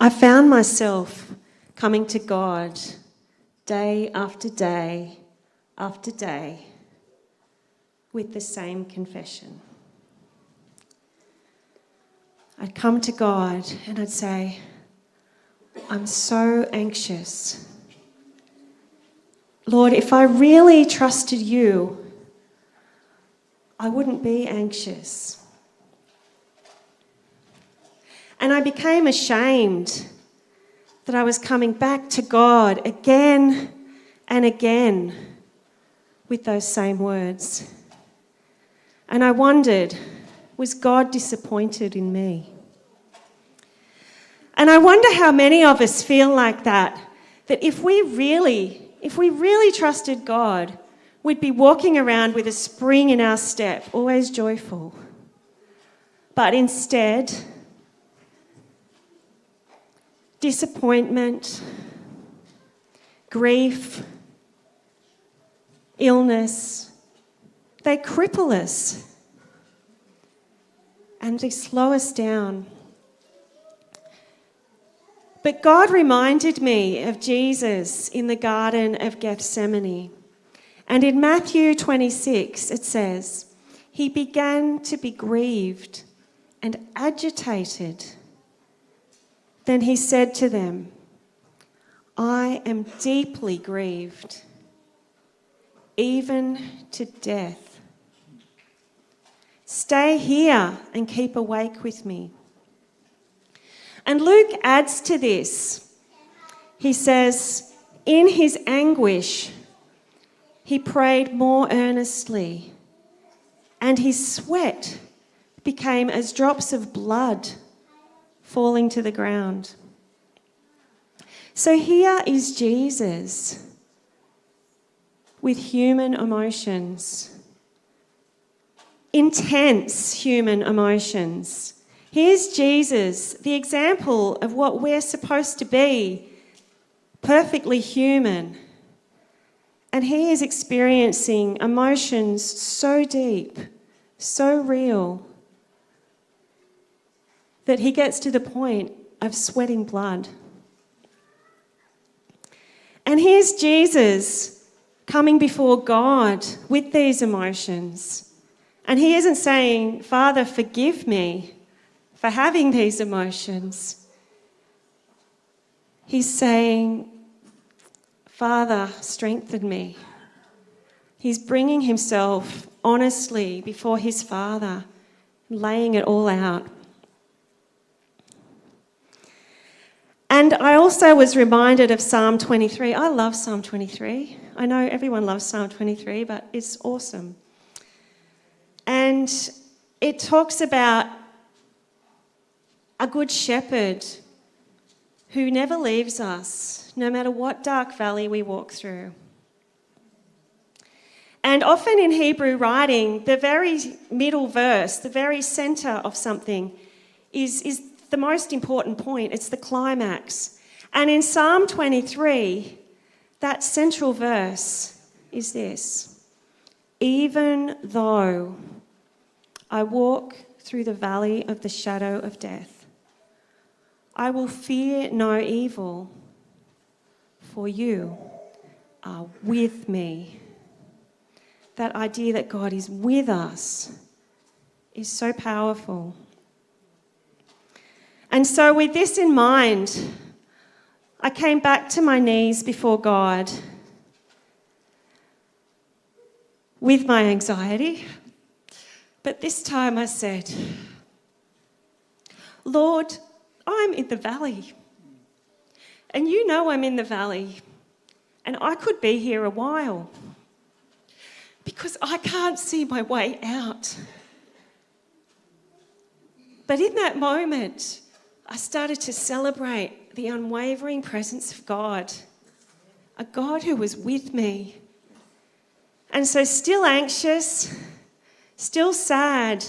I found myself coming to God day after day after day with the same confession. I'd come to God and I'd say, I'm so anxious. Lord, if I really trusted you, I wouldn't be anxious. And I became ashamed that I was coming back to God again and again with those same words. And I wondered, was God disappointed in me? And I wonder how many of us feel like that if we really trusted God, we'd be walking around with a spring in our step, always joyful. But instead, disappointment, grief, illness, they cripple us and they slow us down. But God reminded me of Jesus in the Garden of Gethsemane. And in Matthew 26, it says, he began to be grieved and agitated. Then he said to them, I am deeply grieved, even to death. Stay here and keep awake with me. And Luke adds to this. He says, in his anguish, he prayed more earnestly, and his sweat became as drops of blood falling to the ground. So here is Jesus with human emotions, intense human emotions. Here's Jesus, the example of what we're supposed to be, perfectly human. And he is experiencing emotions so deep, so real, that he gets to the point of sweating blood. And here's Jesus coming before God with these emotions. And he isn't saying, Father, forgive me for having these emotions. He's saying, Father, strengthen me. He's bringing himself honestly before his Father, laying it all out. And I also was reminded of Psalm 23. I love Psalm 23. I know everyone loves Psalm 23, but it's awesome. And it talks about a good shepherd who never leaves us, no matter what dark valley we walk through. And often in Hebrew writing, the very middle verse, the very centre of something, is the most important point. It's the climax. And in Psalm 23, that central verse is this: even though I walk through the valley of the shadow of death, I will fear no evil, for you are with me. That idea that God is with us is so powerful. And so with this in mind, I came back to my knees before God with my anxiety. But this time I said, Lord, I'm in the valley. And you know I'm in the valley. And I could be here a while because I can't see my way out. But in that moment, I started to celebrate the unwavering presence of God, a God who was with me. And so still anxious, still sad,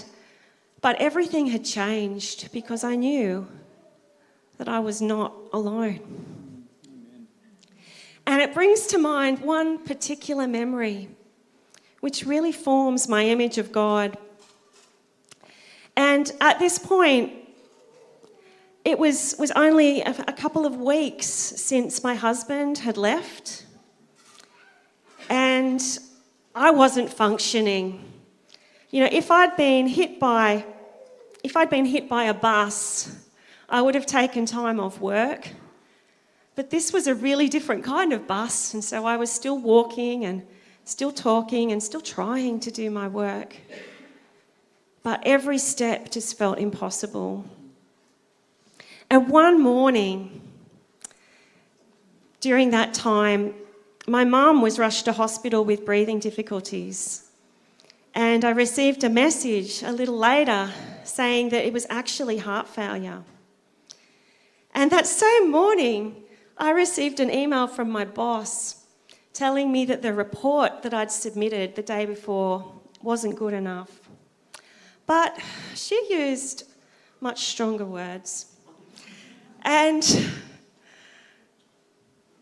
but everything had changed because I knew that I was not alone. And it brings to mind one particular memory which really forms my image of God. And at this point, It was only a couple of weeks since my husband had left, and I wasn't functioning. You know, if I'd been hit by a bus, I would have taken time off work. But this was a really different kind of bus, and so I was still walking and still talking and still trying to do my work. But every step just felt impossible. And one morning, during that time, my mum was rushed to hospital with breathing difficulties. And I received a message a little later saying that it was actually heart failure. And that same morning, I received an email from my boss telling me that the report that I'd submitted the day before wasn't good enough. But she used much stronger words. And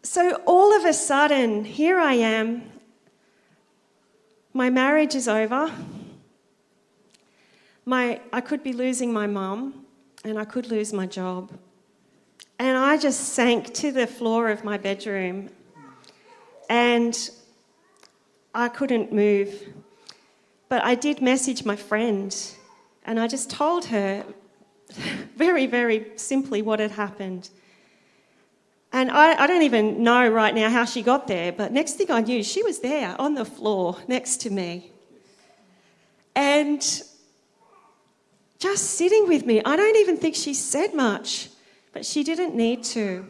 so all of a sudden, here I am. My marriage is over. I could be losing my mum, and I could lose my job. And I just sank to the floor of my bedroom, and I couldn't move. But I did message my friend, and I just told her very, very simply what had happened. And I don't even know right now how she got there, but next thing I knew, she was there on the floor next to me. And just sitting with me. I don't even think she said much, but she didn't need to.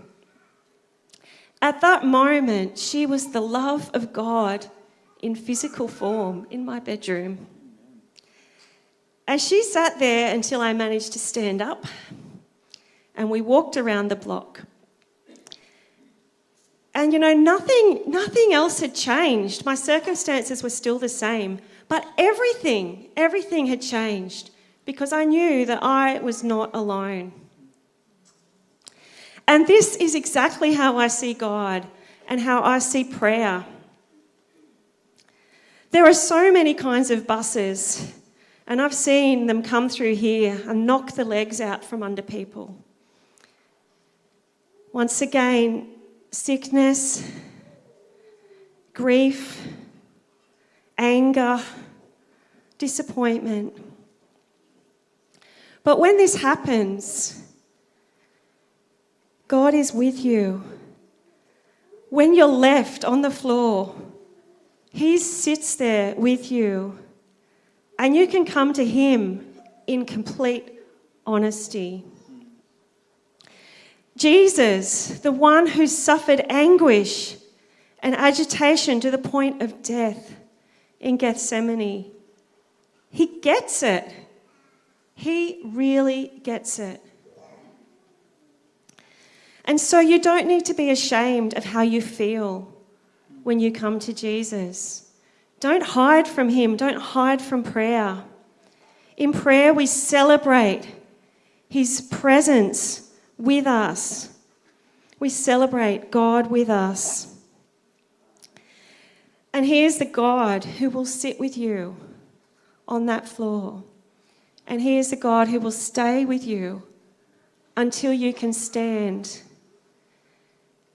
At that moment, she was the love of God in physical form in my bedroom. And she sat there until I managed to stand up, and we walked around the block. And you know, nothing else had changed. My circumstances were still the same, but everything had changed because I knew that I was not alone. And this is exactly how I see God and how I see prayer. There are so many kinds of buses, and I've seen them come through here and knock the legs out from under people. Once again, sickness, grief, anger, disappointment. But when this happens, God is with you. When you're left on the floor, He sits there with you, and you can come to Him in complete honesty. Jesus, the one who suffered anguish and agitation to the point of death in Gethsemane, He gets it. He really gets it. And so you don't need to be ashamed of how you feel when you come to Jesus. Don't hide from Him. Don't hide from prayer. In prayer, we celebrate His presence with us. We celebrate God with us. And He is the God who will sit with you on that floor. And He is the God who will stay with you until you can stand.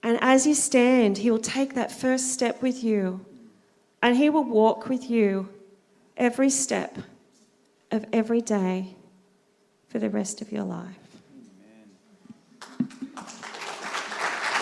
And as you stand, He will take that first step with you, and He will walk with you every step of every day for the rest of your life.